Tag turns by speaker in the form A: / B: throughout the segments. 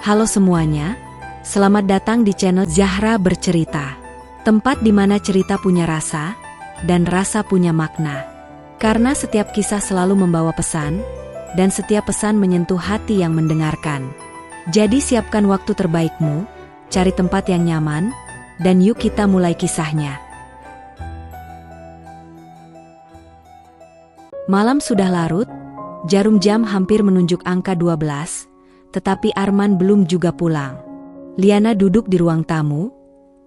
A: Halo semuanya, selamat datang di channel Zahra Bercerita. Tempat di mana cerita punya rasa, dan rasa punya makna. Karena setiap kisah selalu membawa pesan, dan setiap pesan menyentuh hati yang mendengarkan. Jadi siapkan waktu terbaikmu, cari tempat yang nyaman, dan yuk kita mulai kisahnya. Malam sudah larut, jarum jam hampir menunjuk angka 12, tetapi Arman belum juga pulang. Liana duduk di ruang tamu,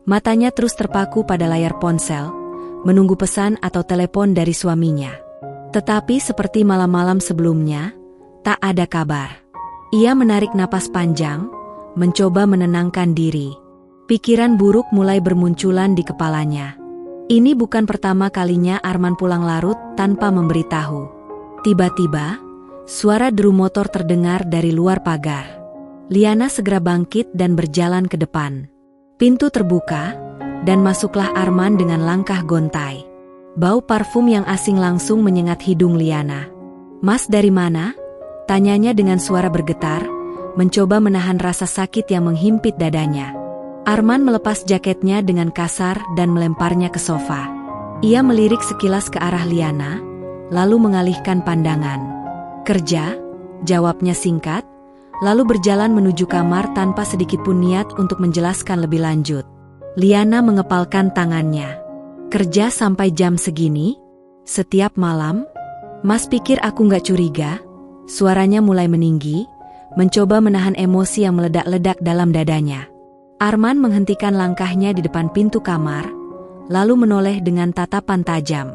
A: matanya terus terpaku pada layar ponsel, menunggu pesan atau telepon dari suaminya. Tetapi seperti malam-malam sebelumnya, tak ada kabar. Ia menarik napas panjang, mencoba menenangkan diri. Pikiran buruk mulai bermunculan di kepalanya. Ini bukan pertama kalinya Arman pulang larut tanpa memberitahu. Tiba-tiba, suara deru motor terdengar dari luar pagar. Liana segera bangkit dan berjalan ke depan. Pintu terbuka, dan masuklah Arman dengan langkah gontai. Bau parfum yang asing langsung menyengat hidung Liana. "Mas dari mana?" tanyanya dengan suara bergetar, mencoba menahan rasa sakit yang menghimpit dadanya. Arman melepas jaketnya dengan kasar dan melemparnya ke sofa. Ia melirik sekilas ke arah Liana, lalu mengalihkan pandangan. "Kerja," jawabnya singkat, lalu berjalan menuju kamar tanpa sedikitpun niat untuk menjelaskan lebih lanjut. Liana mengepalkan tangannya. "Kerja sampai jam segini? Setiap malam? Mas pikir aku nggak curiga?" Suaranya mulai meninggi, mencoba menahan emosi yang meledak-ledak dalam dadanya. Arman menghentikan langkahnya di depan pintu kamar, lalu menoleh dengan tatapan tajam.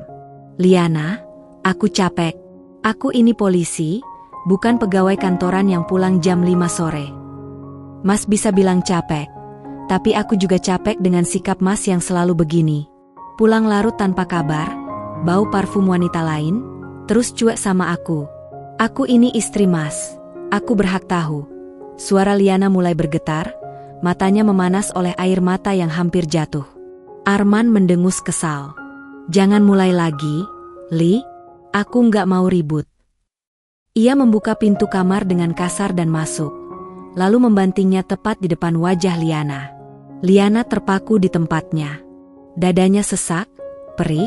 A: "Liana, aku capek. Aku ini polisi, bukan pegawai kantoran yang pulang jam 5 sore. Mas bisa bilang capek, tapi aku juga capek dengan sikap Mas yang selalu begini. Pulang larut tanpa kabar, bau parfum wanita lain, terus cuek sama aku. Aku ini istri Mas, aku berhak tahu." Suara Liana mulai bergetar, matanya memanas oleh air mata yang hampir jatuh. Arman mendengus kesal. "Jangan mulai lagi, Li. Aku nggak mau ribut." Ia membuka pintu kamar dengan kasar dan masuk, lalu membantingnya tepat di depan wajah Liana. Liana terpaku di tempatnya. Dadanya sesak, perih,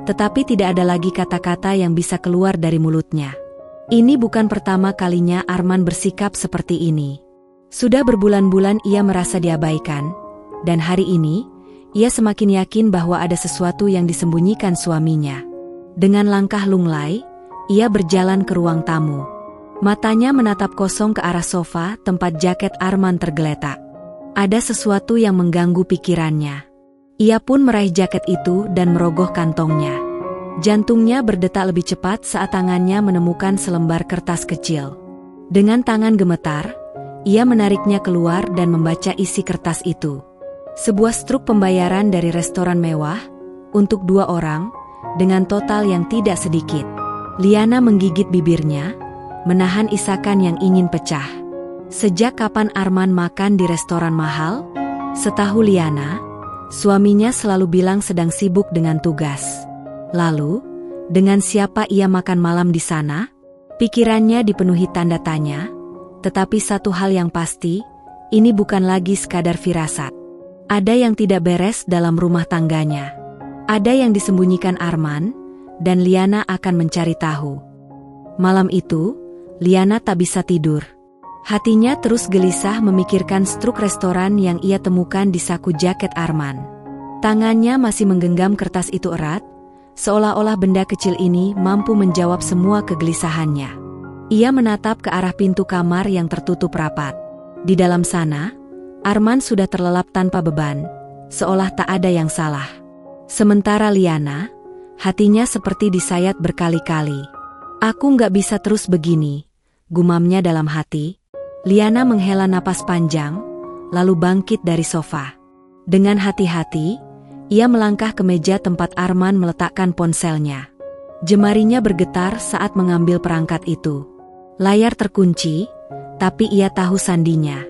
A: tetapi tidak ada lagi kata-kata yang bisa keluar dari mulutnya. Ini bukan pertama kalinya Arman bersikap seperti ini. Sudah berbulan-bulan ia merasa diabaikan, dan hari ini, ia semakin yakin bahwa ada sesuatu yang disembunyikan suaminya. Dengan langkah lunglai, ia berjalan ke ruang tamu. Matanya menatap kosong ke arah sofa tempat jaket Arman tergeletak. Ada sesuatu yang mengganggu pikirannya. Ia pun meraih jaket itu dan merogoh kantongnya. Jantungnya berdetak lebih cepat saat tangannya menemukan selembar kertas kecil. Dengan tangan gemetar, ia menariknya keluar dan membaca isi kertas itu. Sebuah struk pembayaran dari restoran mewah, untuk 2 orang, dengan total yang tidak sedikit. Liana menggigit bibirnya, menahan isakan yang ingin pecah. Sejak kapan Arman makan di restoran mahal? Setahu Liana, suaminya selalu bilang sedang sibuk dengan tugas. Lalu, dengan siapa ia makan malam di sana? Pikirannya dipenuhi tanda tanya. Tetapi satu hal yang pasti, ini bukan lagi sekadar firasat. Ada yang tidak beres dalam rumah tangganya. Ada yang disembunyikan Arman, dan Liana akan mencari tahu. Malam itu, Liana tak bisa tidur. Hatinya terus gelisah memikirkan struk restoran yang ia temukan di saku jaket Arman. Tangannya masih menggenggam kertas itu erat, seolah-olah benda kecil ini mampu menjawab semua kegelisahannya. Ia menatap ke arah pintu kamar yang tertutup rapat. Di dalam sana, Arman sudah terlelap tanpa beban, seolah tak ada yang salah. Sementara Liana, hatinya seperti disayat berkali-kali. "Aku nggak bisa terus begini," gumamnya dalam hati. Liana menghela napas panjang, lalu bangkit dari sofa. Dengan hati-hati, ia melangkah ke meja tempat Arman meletakkan ponselnya. Jemarinya bergetar saat mengambil perangkat itu. Layar terkunci, tapi ia tahu sandinya.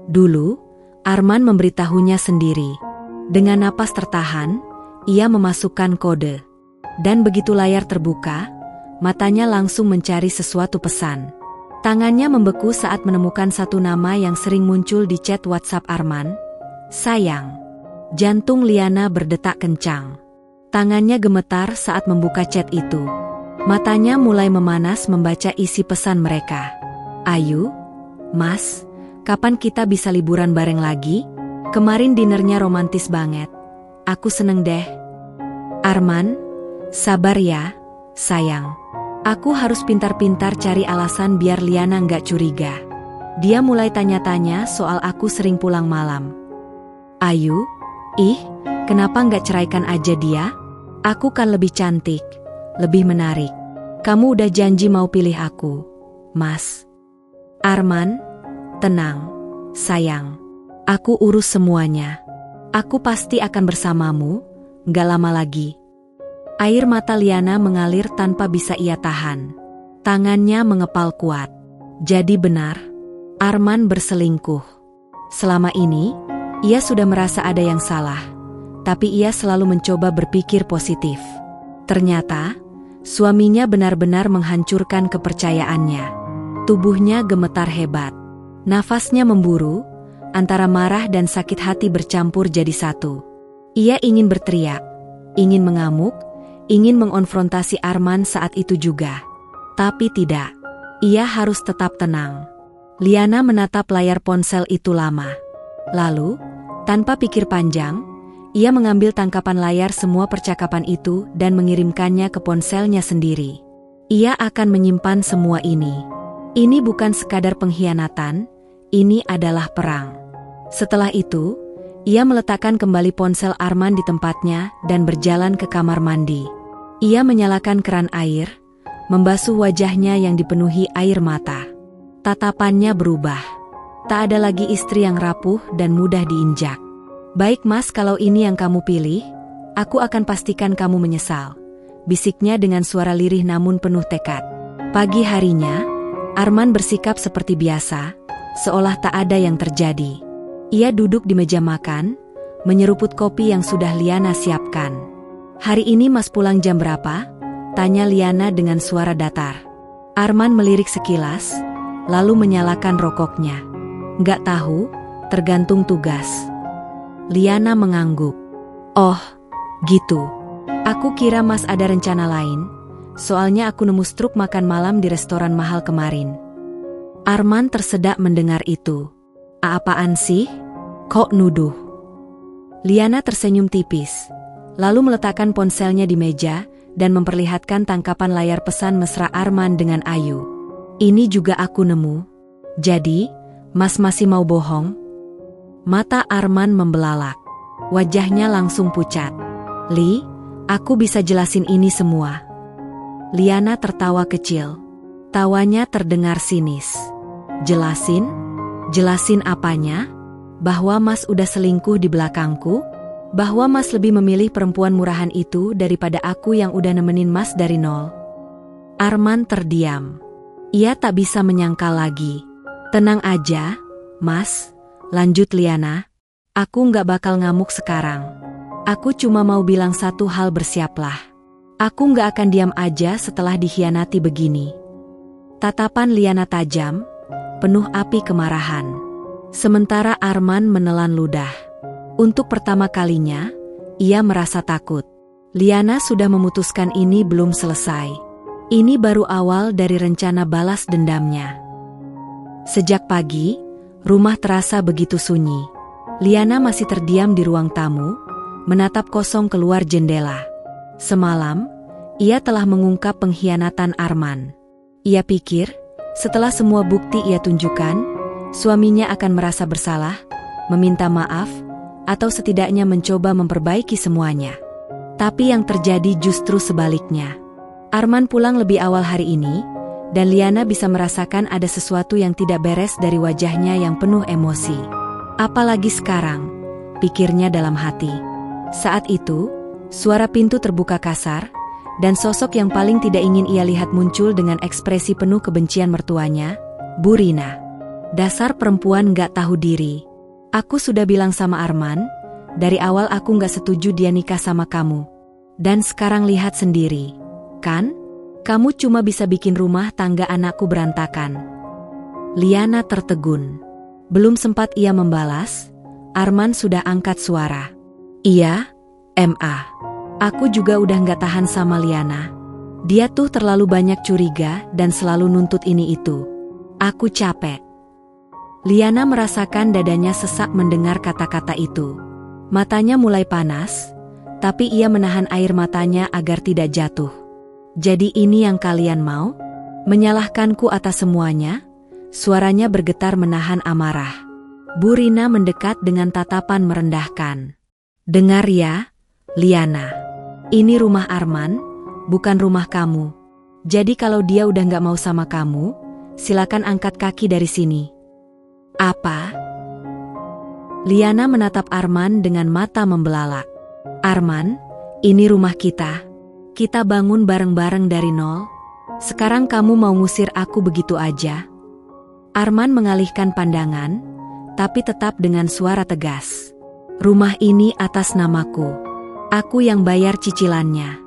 A: Dulu, Arman memberitahunya sendiri. Dengan napas tertahan, ia memasukkan kode. Dan begitu layar terbuka, matanya langsung mencari sesuatu pesan. Tangannya membeku saat menemukan satu nama yang sering muncul di chat WhatsApp Arman. Sayang. Jantung Liana berdetak kencang. Tangannya gemetar saat membuka chat itu. Matanya mulai memanas membaca isi pesan mereka. Ayu, Mas, kapan kita bisa liburan bareng lagi? Kemarin dinernya romantis banget. Aku seneng deh. Arman, sabar ya, sayang. Aku harus pintar-pintar cari alasan biar Liana nggak curiga. Dia mulai tanya-tanya soal aku sering pulang malam. Ayu, kenapa nggak ceraikan aja dia? Aku kan lebih cantik, lebih menarik. Kamu udah janji mau pilih aku, Mas. Arman, tenang, sayang. Aku urus semuanya. Aku pasti akan bersamamu, nggak lama lagi. Air mata Liana mengalir tanpa bisa ia tahan. Tangannya mengepal kuat. Jadi benar, Arman berselingkuh. Selama ini, ia sudah merasa ada yang salah. Tapi ia selalu mencoba berpikir positif. Ternyata, suaminya benar-benar menghancurkan kepercayaannya. Tubuhnya gemetar hebat. Nafasnya memburu, antara marah dan sakit hati bercampur jadi satu. Ia ingin berteriak, ingin mengamuk, ingin mengonfrontasi Arman saat itu juga. Tapi tidak. Ia harus tetap tenang. Liana menatap layar ponsel itu lama. Lalu, tanpa pikir panjang, ia mengambil tangkapan layar semua percakapan itu dan mengirimkannya ke ponselnya sendiri. Ia akan menyimpan semua ini. Ini bukan sekadar pengkhianatan, ini adalah perang. Setelah itu, ia meletakkan kembali ponsel Arman di tempatnya dan berjalan ke kamar mandi. Ia menyalakan keran air, membasuh wajahnya yang dipenuhi air mata. Tatapannya berubah. Tak ada lagi istri yang rapuh dan mudah diinjak. Baik Mas, kalau ini yang kamu pilih, aku akan pastikan kamu menyesal. Bisiknya dengan suara lirih namun penuh tekad. Pagi harinya, Arman bersikap seperti biasa, seolah tak ada yang terjadi. Ia duduk di meja makan, menyeruput kopi yang sudah Liana siapkan. Hari ini Mas pulang jam berapa? Tanya Liana dengan suara datar. Arman melirik sekilas, lalu menyalakan rokoknya. Nggak tahu, tergantung tugas. Liana mengangguk. Oh, gitu. Aku kira Mas ada rencana lain, soalnya aku nemu struk makan malam di restoran mahal kemarin. Arman tersedak mendengar itu. Apaan sih? Kok nuduh? Liana tersenyum tipis. Lalu meletakkan ponselnya di meja dan memperlihatkan tangkapan layar pesan mesra Arman dengan Ayu. Ini juga aku nemu. Jadi, Mas masih mau bohong? Mata Arman membelalak. Wajahnya langsung pucat. Li, aku bisa jelasin ini semua. Liana tertawa kecil. Tawanya terdengar sinis. Jelasin? Jelasin apanya? Bahwa Mas udah selingkuh di belakangku? Bahwa Mas lebih memilih perempuan murahan itu daripada aku yang udah nemenin Mas dari nol. Arman terdiam. Ia tak bisa menyangkal lagi. Tenang aja, Mas, lanjut Liana. Aku nggak bakal ngamuk sekarang. Aku cuma mau bilang satu hal, bersiaplah. Aku nggak akan diam aja setelah dikhianati begini. Tatapan Liana tajam, penuh api kemarahan. Sementara Arman menelan ludah. Untuk pertama kalinya, ia merasa takut. Liana sudah memutuskan ini belum selesai. Ini baru awal dari rencana balas dendamnya. Sejak pagi, rumah terasa begitu sunyi. Liana masih terdiam di ruang tamu, menatap kosong keluar jendela. Semalam, ia telah mengungkap pengkhianatan Arman. Ia pikir, setelah semua bukti ia tunjukkan, suaminya akan merasa bersalah, meminta maaf, atau setidaknya mencoba memperbaiki semuanya. Tapi yang terjadi justru sebaliknya. Arman pulang lebih awal hari ini, dan Liana bisa merasakan ada sesuatu yang tidak beres dari wajahnya yang penuh emosi. Apalagi sekarang, pikirnya dalam hati. Saat itu, suara pintu terbuka kasar, dan sosok yang paling tidak ingin ia lihat muncul dengan ekspresi penuh kebencian mertuanya, Bu Rina. Dasar perempuan gak tahu diri. Aku sudah bilang sama Arman, dari awal aku gak setuju dia nikah sama kamu. Dan sekarang lihat sendiri, kan? Kamu cuma bisa bikin rumah tangga anakku berantakan. Liana tertegun. Belum sempat ia membalas, Arman sudah angkat suara. Iya, Ma. Aku juga udah gak tahan sama Liana. Dia tuh terlalu banyak curiga dan selalu nuntut ini itu. Aku capek. Liana merasakan dadanya sesak mendengar kata-kata itu. Matanya mulai panas, tapi ia menahan air matanya agar tidak jatuh. Jadi ini yang kalian mau? Menyalahkanku atas semuanya? Suaranya bergetar menahan amarah. Bu Rina mendekat dengan tatapan merendahkan. Dengar ya, Liana. Ini rumah Arman, bukan rumah kamu. Jadi kalau dia udah gak mau sama kamu, silakan angkat kaki dari sini. Apa? Liana menatap Arman dengan mata membelalak. Arman, ini rumah kita. Kita bangun bareng-bareng dari nol. Sekarang kamu mau ngusir aku begitu aja? Arman mengalihkan pandangan, tapi tetap dengan suara tegas. Rumah ini atas namaku. Aku yang bayar cicilannya.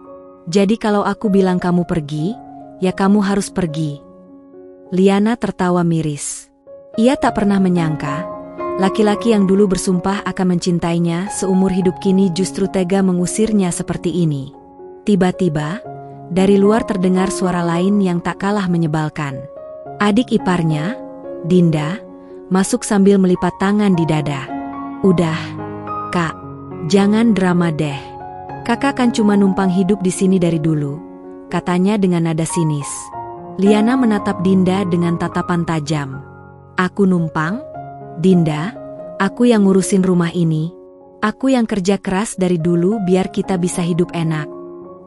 A: Jadi kalau aku bilang kamu pergi, ya kamu harus pergi. Liana tertawa miris. Ia tak pernah menyangka, laki-laki yang dulu bersumpah akan mencintainya seumur hidup kini justru tega mengusirnya seperti ini. Tiba-tiba, dari luar terdengar suara lain yang tak kalah menyebalkan. Adik iparnya, Dinda, masuk sambil melipat tangan di dada. Udah, Kak, jangan drama deh. Kakak kan cuma numpang hidup di sini dari dulu, katanya dengan nada sinis. Liana menatap Dinda dengan tatapan tajam. Aku numpang? Dinda, aku yang ngurusin rumah ini. Aku yang kerja keras dari dulu biar kita bisa hidup enak.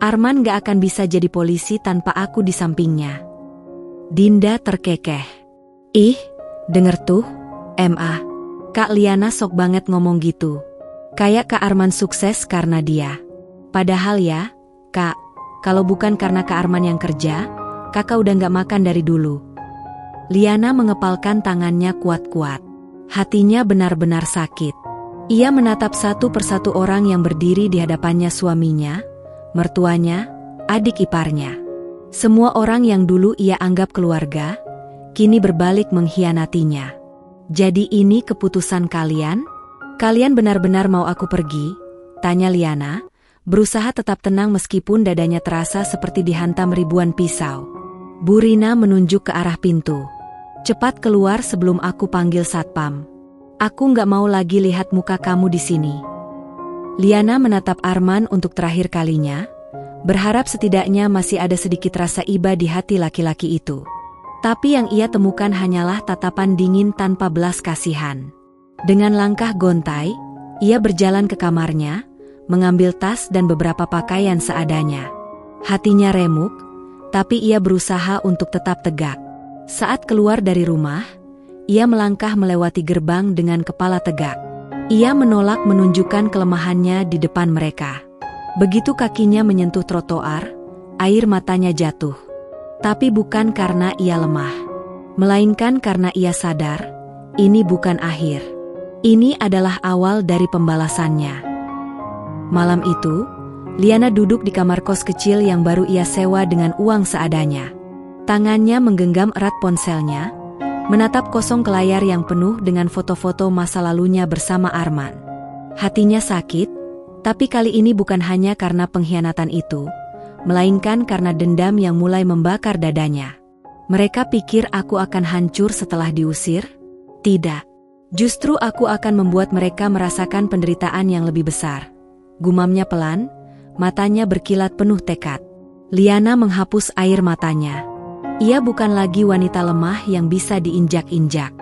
A: Arman gak akan bisa jadi polisi tanpa aku di sampingnya. Dinda terkekeh. Ih, denger tuh, Ma. Kak Liana sok banget ngomong gitu. Kayak Kak Arman sukses karena dia. Padahal ya, Kak, kalau bukan karena Kak Arman yang kerja, kakak udah gak makan dari dulu. Liana mengepalkan tangannya kuat-kuat. Hatinya benar-benar sakit. Ia menatap satu persatu orang yang berdiri di hadapannya, suaminya, mertuanya, adik iparnya. Semua orang yang dulu ia anggap keluarga, kini berbalik mengkhianatinya. Jadi ini keputusan kalian? Kalian benar-benar mau aku pergi? Tanya Liana, berusaha tetap tenang meskipun dadanya terasa seperti dihantam ribuan pisau. Bu Rina menunjuk ke arah pintu. Cepat keluar sebelum aku panggil satpam. Aku gak mau lagi lihat muka kamu di sini. Liana menatap Arman untuk terakhir kalinya, berharap setidaknya masih ada sedikit rasa iba di hati laki-laki itu. Tapi yang ia temukan hanyalah tatapan dingin tanpa belas kasihan. Dengan langkah gontai, ia berjalan ke kamarnya, mengambil tas dan beberapa pakaian seadanya. Hatinya remuk, tapi ia berusaha untuk tetap tegak. Saat keluar dari rumah, ia melangkah melewati gerbang dengan kepala tegak. Ia menolak menunjukkan kelemahannya di depan mereka. Begitu kakinya menyentuh trotoar, air matanya jatuh. Tapi bukan karena ia lemah, melainkan karena ia sadar, ini bukan akhir. Ini adalah awal dari pembalasannya. Malam itu, Liana duduk di kamar kos kecil yang baru ia sewa dengan uang seadanya. Tangannya menggenggam erat ponselnya, menatap kosong ke layar yang penuh dengan foto-foto masa lalunya bersama Arman. Hatinya sakit, tapi kali ini bukan hanya karena pengkhianatan itu, melainkan karena dendam yang mulai membakar dadanya. Mereka pikir aku akan hancur setelah diusir? Tidak. Justru aku akan membuat mereka merasakan penderitaan yang lebih besar. Gumamnya pelan, matanya berkilat penuh tekad. Liana menghapus air matanya. Ia bukan lagi wanita lemah yang bisa diinjak-injak.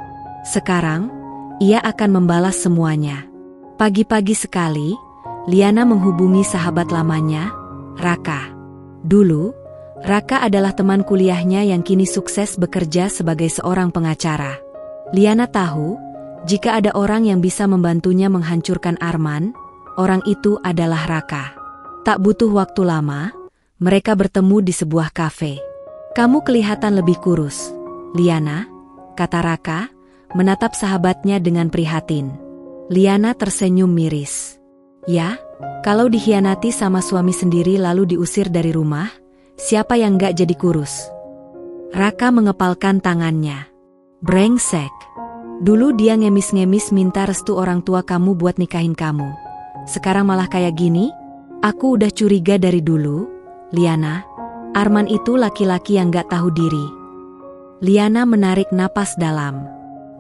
A: Sekarang, ia akan membalas semuanya. Pagi-pagi sekali, Liana menghubungi sahabat lamanya, Raka. Dulu, Raka adalah teman kuliahnya yang kini sukses bekerja sebagai seorang pengacara. Liana tahu, jika ada orang yang bisa membantunya menghancurkan Arman, orang itu adalah Raka. Tak butuh waktu lama, mereka bertemu di sebuah kafe. Kamu kelihatan lebih kurus, Liana, kata Raka, menatap sahabatnya dengan prihatin. Liana tersenyum miris. Ya, kalau dikhianati sama suami sendiri lalu diusir dari rumah, siapa yang gak jadi kurus? Raka mengepalkan tangannya. Brengsek. Dulu dia ngemis-ngemis minta restu orang tua kamu buat nikahin kamu. Sekarang malah kayak gini? Aku udah curiga dari dulu, Liana. Arman itu laki-laki yang gak tahu diri. Liana menarik napas dalam.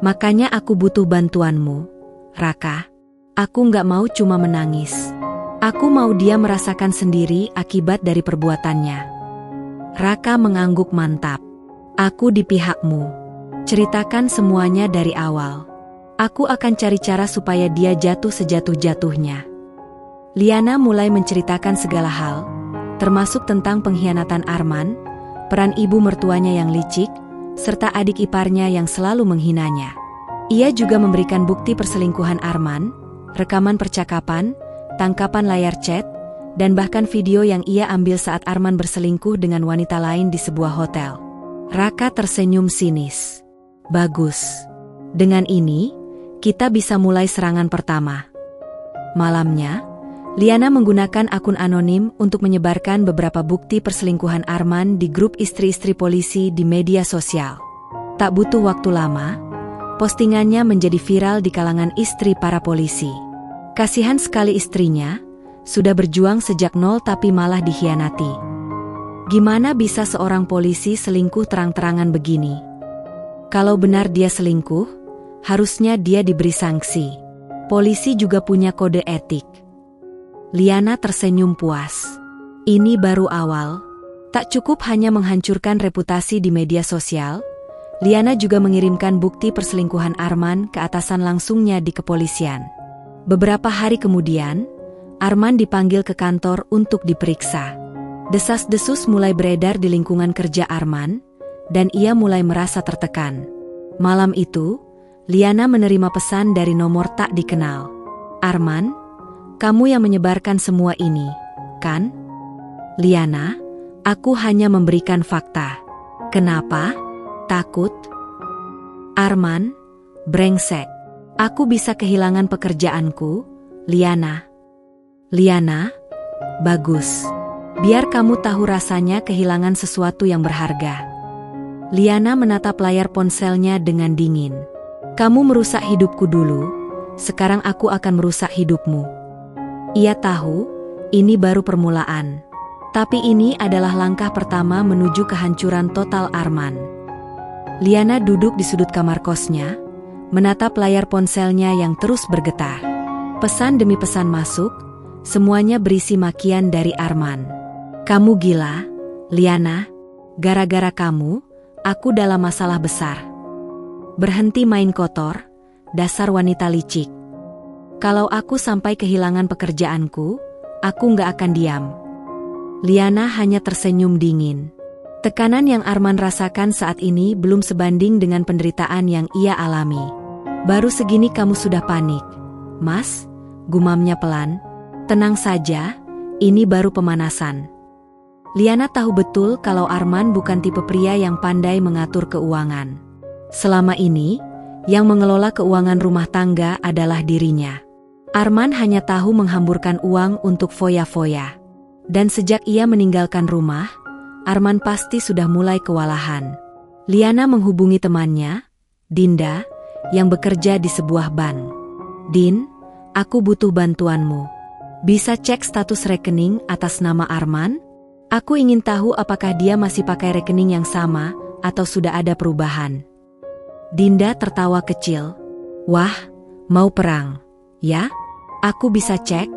A: Makanya aku butuh bantuanmu, Raka. Aku gak mau cuma menangis. Aku mau dia merasakan sendiri akibat dari perbuatannya. Raka mengangguk mantap. Aku di pihakmu. Ceritakan semuanya dari awal. Aku akan cari cara supaya dia jatuh sejatuh-jatuhnya. Liana mulai menceritakan segala hal, termasuk tentang pengkhianatan Arman, peran ibu mertuanya yang licik, serta adik iparnya yang selalu menghinanya. Ia juga memberikan bukti perselingkuhan Arman, rekaman percakapan, tangkapan layar chat, dan bahkan video yang ia ambil saat Arman berselingkuh dengan wanita lain di sebuah hotel. Raka tersenyum sinis. Bagus. Dengan ini, kita bisa mulai serangan pertama. Malamnya, Liana menggunakan akun anonim untuk menyebarkan beberapa bukti perselingkuhan Arman di grup istri-istri polisi di media sosial. Tak butuh waktu lama, postingannya menjadi viral di kalangan istri para polisi. Kasihan sekali istrinya, sudah berjuang sejak nol tapi malah dikhianati. Gimana bisa seorang polisi selingkuh terang-terangan begini? Kalau benar dia selingkuh, harusnya dia diberi sanksi. Polisi juga punya kode etik. Liana tersenyum puas. Ini baru awal. Tak cukup hanya menghancurkan reputasi di media sosial, Liana juga mengirimkan bukti perselingkuhan Arman ke atasan langsungnya di kepolisian. Beberapa hari kemudian, Arman dipanggil ke kantor untuk diperiksa. Desas-desus mulai beredar di lingkungan kerja Arman, dan ia mulai merasa tertekan. Malam itu, Liana menerima pesan dari nomor tak dikenal. Arman, kamu yang menyebarkan semua ini, kan? Liana, aku hanya memberikan fakta. Kenapa? Takut? Arman, brengsek. Aku bisa kehilangan pekerjaanku, Liana. Liana, bagus. Biar kamu tahu rasanya kehilangan sesuatu yang berharga. Liana menatap layar ponselnya dengan dingin. Kamu merusak hidupku dulu, sekarang aku akan merusak hidupmu. Ia tahu, ini baru permulaan. Tapi ini adalah langkah pertama menuju kehancuran total Arman. Liana duduk di sudut kamar kosnya, menatap layar ponselnya yang terus bergetar. Pesan demi pesan masuk, semuanya berisi makian dari Arman. Kamu gila, Liana. Gara-gara kamu, aku dalam masalah besar. Berhenti main kotor, dasar wanita licik. Kalau aku sampai kehilangan pekerjaanku, aku nggak akan diam. Liana hanya tersenyum dingin. Tekanan yang Arman rasakan saat ini belum sebanding dengan penderitaan yang ia alami. Baru segini kamu sudah panik. Mas, gumamnya pelan. Tenang saja, ini baru pemanasan. Liana tahu betul kalau Arman bukan tipe pria yang pandai mengatur keuangan. Selama ini, yang mengelola keuangan rumah tangga adalah dirinya. Arman hanya tahu menghamburkan uang untuk foya-foya. Dan sejak ia meninggalkan rumah, Arman pasti sudah mulai kewalahan. Liana menghubungi temannya, Dinda, yang bekerja di sebuah bank. Din, aku butuh bantuanmu. Bisa cek status rekening atas nama Arman? Aku ingin tahu apakah dia masih pakai rekening yang sama atau sudah ada perubahan. Dinda tertawa kecil. Wah, mau perang, ya? Aku bisa cek,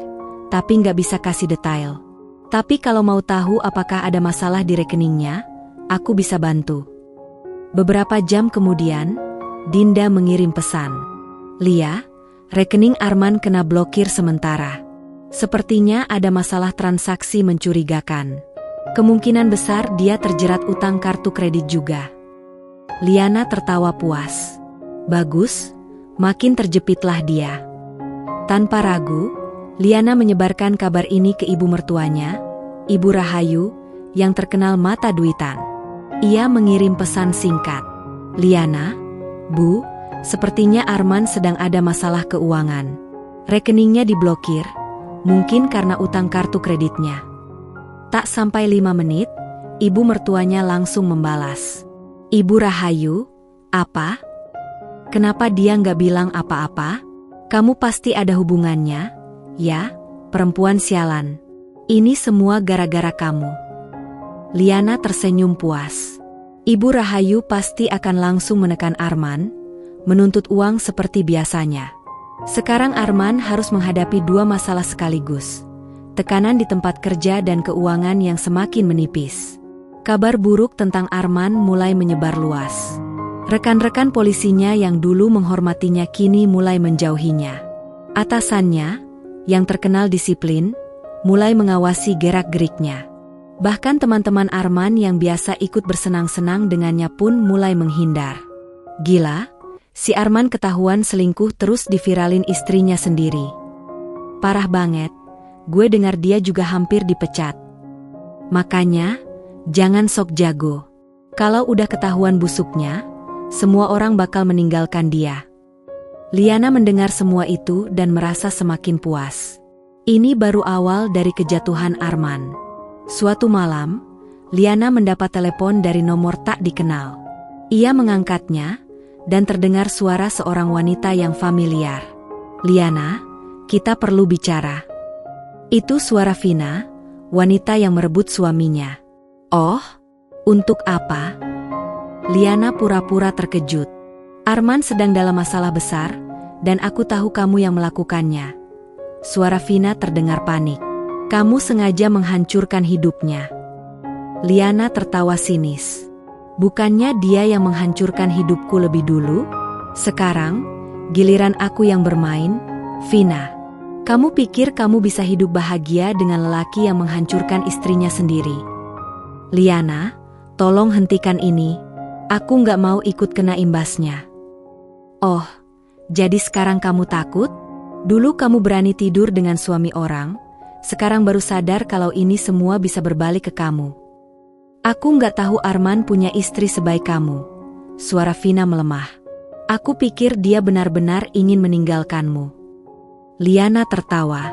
A: tapi nggak bisa kasih detail. Tapi kalau mau tahu apakah ada masalah di rekeningnya, aku bisa bantu. Beberapa jam kemudian, Dinda mengirim pesan. Lia, rekening Arman kena blokir sementara. Sepertinya ada masalah transaksi mencurigakan. Kemungkinan besar dia terjerat utang kartu kredit juga. Liana tertawa puas. Bagus, makin terjepitlah dia. Tanpa ragu, Liana menyebarkan kabar ini ke ibu mertuanya, Ibu Rahayu, yang terkenal mata duitan. Ia mengirim pesan singkat. Liana, Bu, sepertinya Arman sedang ada masalah keuangan. Rekeningnya diblokir, mungkin karena utang kartu kreditnya. Tak sampai 5 menit, ibu mertuanya langsung membalas. Ibu Rahayu, apa? Kenapa dia nggak bilang apa-apa? Kamu pasti ada hubungannya, ya, perempuan sialan. Ini semua gara-gara kamu. Liana tersenyum puas. Ibu Rahayu pasti akan langsung menekan Arman, menuntut uang seperti biasanya. Sekarang Arman harus menghadapi dua masalah sekaligus. Tekanan di tempat kerja dan keuangan yang semakin menipis. Kabar buruk tentang Arman mulai menyebar luas. Rekan-rekan polisinya yang dulu menghormatinya kini mulai menjauhinya. Atasannya, yang terkenal disiplin, mulai mengawasi gerak-geriknya. Bahkan teman-teman Arman yang biasa ikut bersenang-senang dengannya pun mulai menghindar. Gila, si Arman ketahuan selingkuh terus diviralin istrinya sendiri. Parah banget, gue dengar dia juga hampir dipecat. Makanya, jangan sok jago. Kalau udah ketahuan busuknya, semua orang bakal meninggalkan dia. Liana mendengar semua itu dan merasa semakin puas. Ini baru awal dari kejatuhan Arman. Suatu malam, Liana mendapat telepon dari nomor tak dikenal. Ia mengangkatnya, dan terdengar suara seorang wanita yang familiar. "Liana, kita perlu bicara." Itu suara Vina, wanita yang merebut suaminya. "Oh, untuk apa?" Liana pura-pura terkejut. "Arman sedang dalam masalah besar, dan aku tahu kamu yang melakukannya." Suara Vina terdengar panik. "Kamu sengaja menghancurkan hidupnya." Liana tertawa sinis. "Bukannya dia yang menghancurkan hidupku lebih dulu? Sekarang, giliran aku yang bermain, Vina. Kamu pikir kamu bisa hidup bahagia dengan lelaki yang menghancurkan istrinya sendiri?" "Liana, tolong hentikan ini. Aku nggak mau ikut kena imbasnya." "Oh, jadi sekarang kamu takut? Dulu kamu berani tidur dengan suami orang, sekarang baru sadar kalau ini semua bisa berbalik ke kamu." "Aku nggak tahu Arman punya istri sebaik kamu." Suara Vina melemah. "Aku pikir dia benar-benar ingin meninggalkanmu." Liana tertawa.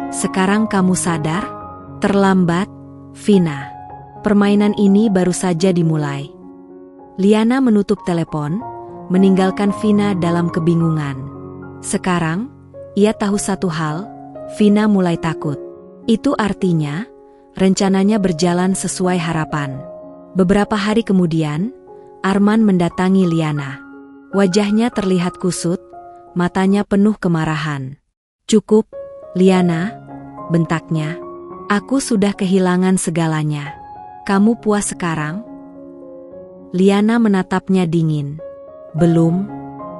A: "Sekarang kamu sadar? Terlambat, Vina. Permainan ini baru saja dimulai." Liana menutup telepon, meninggalkan Vina dalam kebingungan. Sekarang, ia tahu satu hal, Vina mulai takut. Itu artinya, rencananya berjalan sesuai harapan. Beberapa hari kemudian, Arman mendatangi Liana. Wajahnya terlihat kusut, matanya penuh kemarahan. "Cukup, Liana," bentaknya. "Aku sudah kehilangan segalanya. Kamu puas sekarang?" Liana menatapnya dingin. "Belum.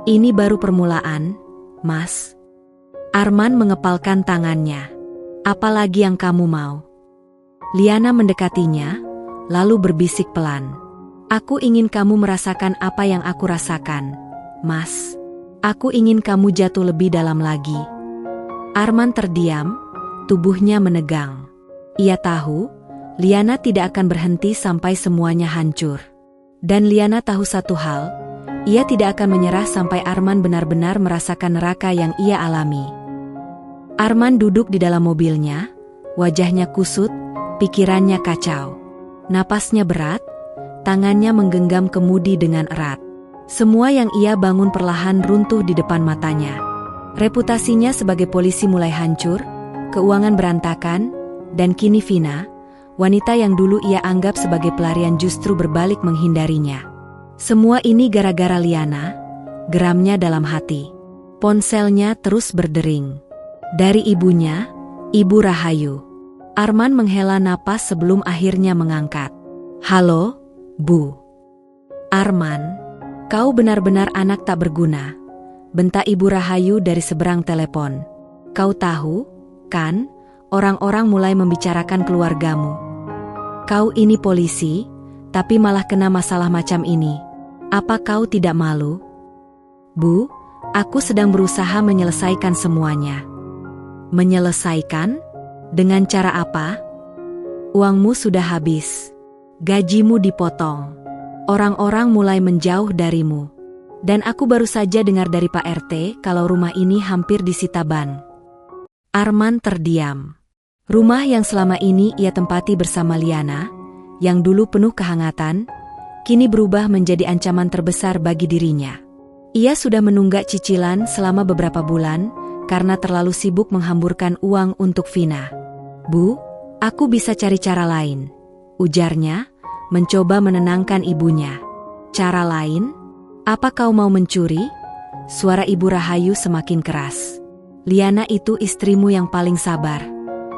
A: Ini baru permulaan, Mas." Arman mengepalkan tangannya. "Apa lagi yang kamu mau?" Liana mendekatinya, lalu berbisik pelan. "Aku ingin kamu merasakan apa yang aku rasakan, Mas. Aku ingin kamu jatuh lebih dalam lagi." Arman terdiam, tubuhnya menegang. Ia tahu, Liana tidak akan berhenti sampai semuanya hancur. Dan Liana tahu satu hal, ia tidak akan menyerah sampai Arman benar-benar merasakan neraka yang ia alami. Arman duduk di dalam mobilnya, wajahnya kusut, pikirannya kacau. Napasnya berat, tangannya menggenggam kemudi dengan erat. Semua yang ia bangun perlahan runtuh di depan matanya. Reputasinya sebagai polisi mulai hancur, keuangan berantakan, dan kini Vina, wanita yang dulu ia anggap sebagai pelarian justru berbalik menghindarinya. Semua ini gara-gara Liana, geramnya dalam hati. Ponselnya terus berdering. Dari ibunya, Ibu Rahayu. Arman menghela napas sebelum akhirnya mengangkat. "Halo, Bu." "Arman, kau benar-benar anak tak berguna," bentak Ibu Rahayu dari seberang telepon. "Kau tahu, kan, orang-orang mulai membicarakan keluargamu. Kau ini polisi, tapi malah kena masalah macam ini. Apa kau tidak malu?" "Bu, aku sedang berusaha menyelesaikan semuanya." "Menyelesaikan? Dengan cara apa?" "Uangmu sudah habis. Gajimu dipotong. Orang-orang mulai menjauh darimu. Dan aku baru saja dengar dari Pak RT kalau rumah ini hampir disita ban." Arman terdiam. Rumah yang selama ini ia tempati bersama Liana, yang dulu penuh kehangatan, kini berubah menjadi ancaman terbesar bagi dirinya. Ia sudah menunggak cicilan selama beberapa bulan karena terlalu sibuk menghamburkan uang untuk Vina. "Bu, aku bisa cari cara lain," ujarnya, mencoba menenangkan ibunya. "Cara lain? Apa kau mau mencuri?" Suara Ibu Rahayu semakin keras. "Liana itu istrimu yang paling sabar.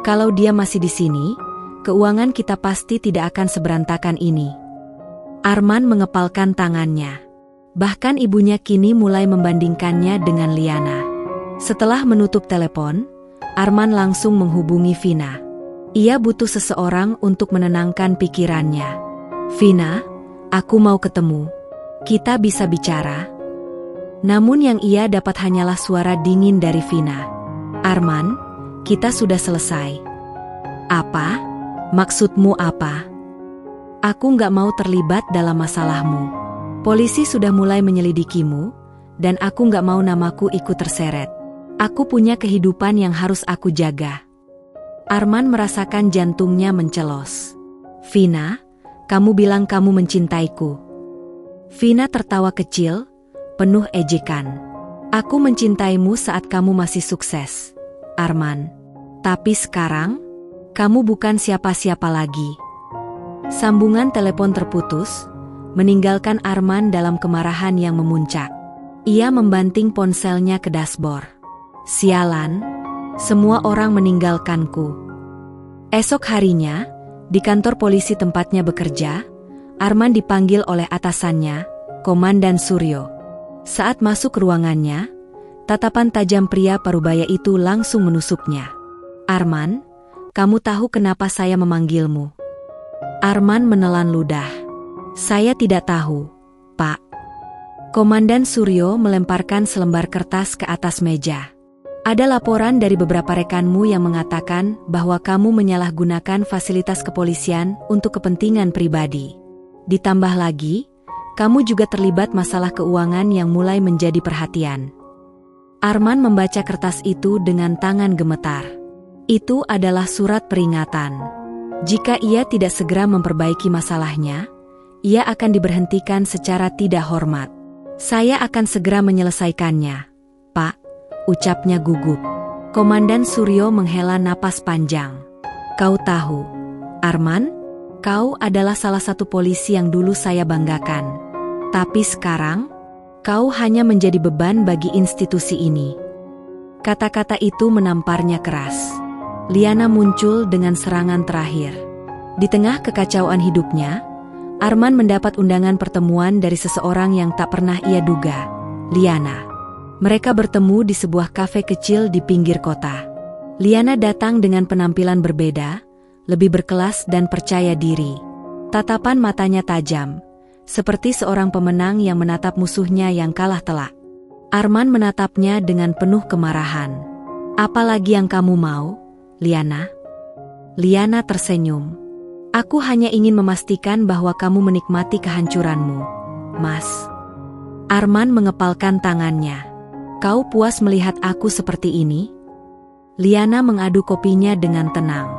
A: Kalau dia masih di sini, keuangan kita pasti tidak akan seberantakan ini." Arman mengepalkan tangannya. Bahkan ibunya kini mulai membandingkannya dengan Liana. Setelah menutup telepon, Arman langsung menghubungi Vina. Ia butuh seseorang untuk menenangkan pikirannya. "Vina, aku mau ketemu. Kita bisa bicara?" Namun yang ia dapat hanyalah suara dingin dari Vina. "Arman, kita sudah selesai." "Apa? Maksudmu apa?" "Aku nggak mau terlibat dalam masalahmu. Polisi sudah mulai menyelidikimu, dan aku nggak mau namaku ikut terseret. Aku punya kehidupan yang harus aku jaga." Arman merasakan jantungnya mencelos. "Vina, kamu bilang kamu mencintaiku." Vina tertawa kecil, penuh ejekan. "Aku mencintaimu saat kamu masih sukses, Arman. Tapi sekarang, kamu bukan siapa-siapa lagi." Sambungan telepon terputus, meninggalkan Arman dalam kemarahan yang memuncak. Ia membanting ponselnya ke dashboard. "Sialan, semua orang meninggalkanku." Esok harinya, di kantor polisi tempatnya bekerja, Arman dipanggil oleh atasannya, Komandan Suryo. Saat masuk ke ruangannya, tatapan tajam pria parubaya itu langsung menusuknya. "Arman, kamu tahu kenapa saya memanggilmu?" Arman menelan ludah. "Saya tidak tahu, Pak." Komandan Suryo melemparkan selembar kertas ke atas meja. "Ada laporan dari beberapa rekanmu yang mengatakan bahwa kamu menyalahgunakan fasilitas kepolisian untuk kepentingan pribadi. Ditambah lagi, kamu juga terlibat masalah keuangan yang mulai menjadi perhatian." Arman membaca kertas itu dengan tangan gemetar. Itu adalah surat peringatan. Jika ia tidak segera memperbaiki masalahnya, ia akan diberhentikan secara tidak hormat. "Saya akan segera menyelesaikannya, Pak," ucapnya gugup. Komandan Suryo menghela napas panjang. "Kau tahu, Arman, kau adalah salah satu polisi yang dulu saya banggakan. Tapi sekarang, kau hanya menjadi beban bagi institusi ini." Kata-kata itu menamparnya keras. Liana muncul dengan serangan terakhir. Di tengah kekacauan hidupnya, Arman mendapat undangan pertemuan dari seseorang yang tak pernah ia duga, Liana. Mereka bertemu di sebuah kafe kecil di pinggir kota. Liana datang dengan penampilan berbeda, lebih berkelas dan percaya diri. Tatapan matanya tajam, seperti seorang pemenang yang menatap musuhnya yang kalah telak. Arman menatapnya dengan penuh kemarahan. "Apa lagi yang kamu mau, Liana?" Liana tersenyum. "Aku hanya ingin memastikan bahwa kamu menikmati kehancuranmu, Mas." Arman mengepalkan tangannya. "Kau puas melihat aku seperti ini?" Liana mengadu kopinya dengan tenang.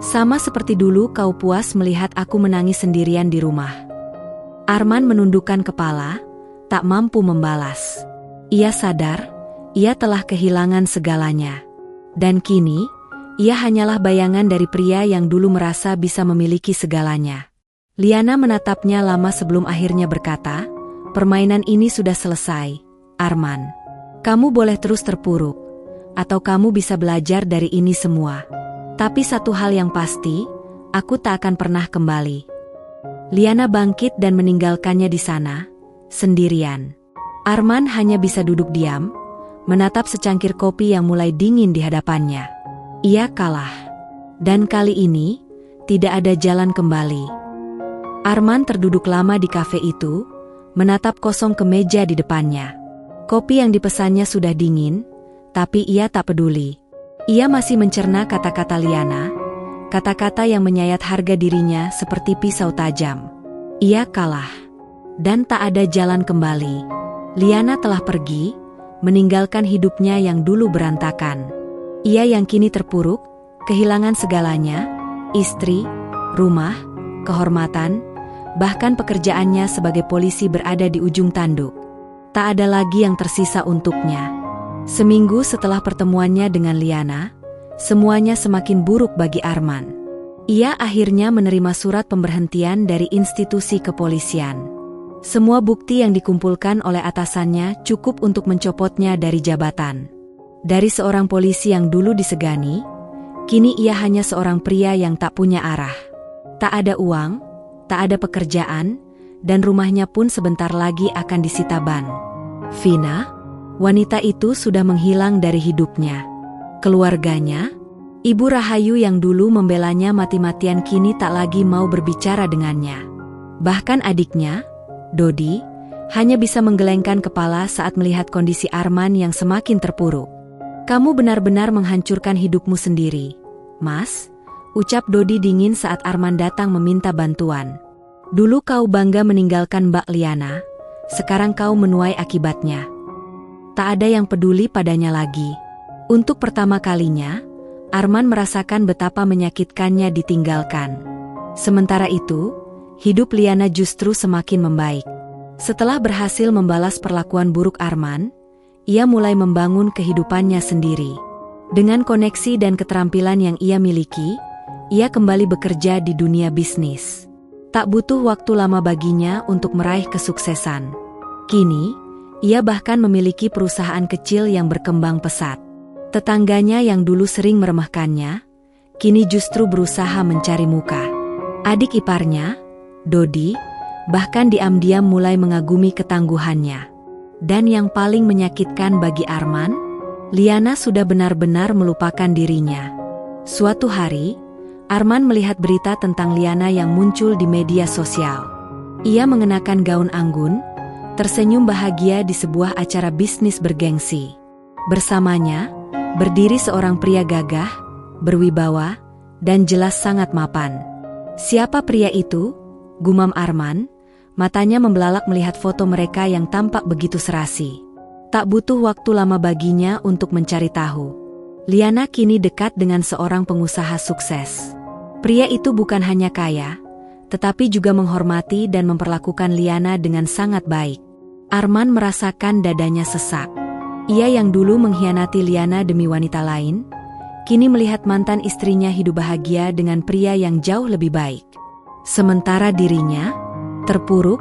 A: "Sama seperti dulu kau puas melihat aku menangis sendirian di rumah." Arman menundukkan kepala, tak mampu membalas. Ia sadar, ia telah kehilangan segalanya. Dan kini, ia hanyalah bayangan dari pria yang dulu merasa bisa memiliki segalanya. Liana menatapnya lama sebelum akhirnya berkata, "Permainan ini sudah selesai, Arman. Kamu boleh terus terpuruk, atau kamu bisa belajar dari ini semua. Tapi satu hal yang pasti, aku tak akan pernah kembali." Liana bangkit dan meninggalkannya di sana, sendirian. Arman hanya bisa duduk diam, menatap secangkir kopi yang mulai dingin di hadapannya. Ia kalah. Dan kali ini, tidak ada jalan kembali. Arman terduduk lama di kafe itu, menatap kosong kemeja di depannya. Kopi yang dipesannya sudah dingin, tapi ia tak peduli. Ia masih mencerna kata-kata Liana, kata-kata yang menyayat harga dirinya seperti pisau tajam. Ia kalah. Dan tak ada jalan kembali. Liana telah pergi, meninggalkan hidupnya yang dulu berantakan. Ia yang kini terpuruk, kehilangan segalanya, istri, rumah, kehormatan, bahkan pekerjaannya sebagai polisi berada di ujung tanduk. Tak ada lagi yang tersisa untuknya. Seminggu setelah pertemuannya dengan Liana, semuanya semakin buruk bagi Arman. Ia akhirnya menerima surat pemberhentian dari institusi kepolisian. Semua bukti yang dikumpulkan oleh atasannya cukup untuk mencopotnya dari jabatan. Dari seorang polisi yang dulu disegani, kini ia hanya seorang pria yang tak punya arah. Tak ada uang, tak ada pekerjaan, dan rumahnya pun sebentar lagi akan disita ban. Vina, wanita itu sudah menghilang dari hidupnya. Keluarganya, Ibu Rahayu yang dulu membelanya mati-matian kini tak lagi mau berbicara dengannya. Bahkan adiknya, Dodi, hanya bisa menggelengkan kepala saat melihat kondisi Arman yang semakin terpuruk. "Kamu benar-benar menghancurkan hidupmu sendiri, Mas," ucap Dodi dingin saat Arman datang meminta bantuan. "Dulu kau bangga meninggalkan Mbak Liana, sekarang kau menuai akibatnya." Tak ada yang peduli padanya lagi. Untuk pertama kalinya, Arman merasakan betapa menyakitkannya ditinggalkan. Sementara itu, hidup Liana justru semakin membaik. Setelah berhasil membalas perlakuan buruk Arman, ia mulai membangun kehidupannya sendiri. Dengan koneksi dan keterampilan yang ia miliki, ia kembali bekerja di dunia bisnis. Tak butuh waktu lama baginya untuk meraih kesuksesan. Kini, ia bahkan memiliki perusahaan kecil yang berkembang pesat. Tetangganya yang dulu sering meremehkannya, kini justru berusaha mencari muka. Adik iparnya, Dodi, bahkan diam-diam mulai mengagumi ketangguhannya. Dan yang paling menyakitkan bagi Arman, Liana sudah benar-benar melupakan dirinya. Suatu hari, Arman melihat berita tentang Liana yang muncul di media sosial. Ia mengenakan gaun anggun, tersenyum bahagia di sebuah acara bisnis bergengsi. Bersamanya, berdiri seorang pria gagah, berwibawa, dan jelas sangat mapan. "Siapa pria itu?" gumam Arman, matanya membelalak melihat foto mereka yang tampak begitu serasi. Tak butuh waktu lama baginya untuk mencari tahu. Liana kini dekat dengan seorang pengusaha sukses. Pria itu bukan hanya kaya, tetapi juga menghormati dan memperlakukan Liana dengan sangat baik. Arman merasakan dadanya sesak. Ia yang dulu mengkhianati Liana demi wanita lain, kini melihat mantan istrinya hidup bahagia dengan pria yang jauh lebih baik. Sementara dirinya, terpuruk,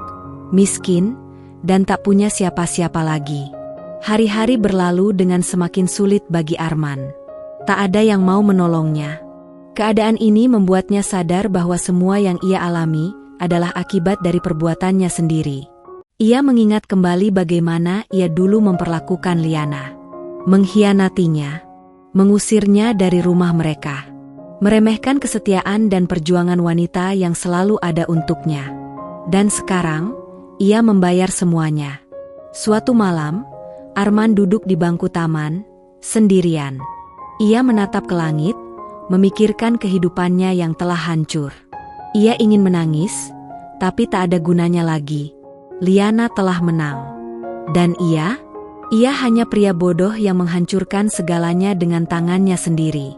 A: miskin, dan tak punya siapa-siapa lagi. Hari-hari berlalu dengan semakin sulit bagi Arman. Tak ada yang mau menolongnya. Keadaan ini membuatnya sadar bahwa semua yang ia alami adalah akibat dari perbuatannya sendiri. Ia mengingat kembali bagaimana ia dulu memperlakukan Liana. Mengkhianatinya, mengusirnya dari rumah mereka. Meremehkan kesetiaan dan perjuangan wanita yang selalu ada untuknya. Dan sekarang, ia membayar semuanya. Suatu malam, Arman duduk di bangku taman, sendirian. Ia menatap ke langit, memikirkan kehidupannya yang telah hancur. Ia ingin menangis, tapi tak ada gunanya lagi. Liana telah menang. Dan ia hanya pria bodoh yang menghancurkan segalanya dengan tangannya sendiri.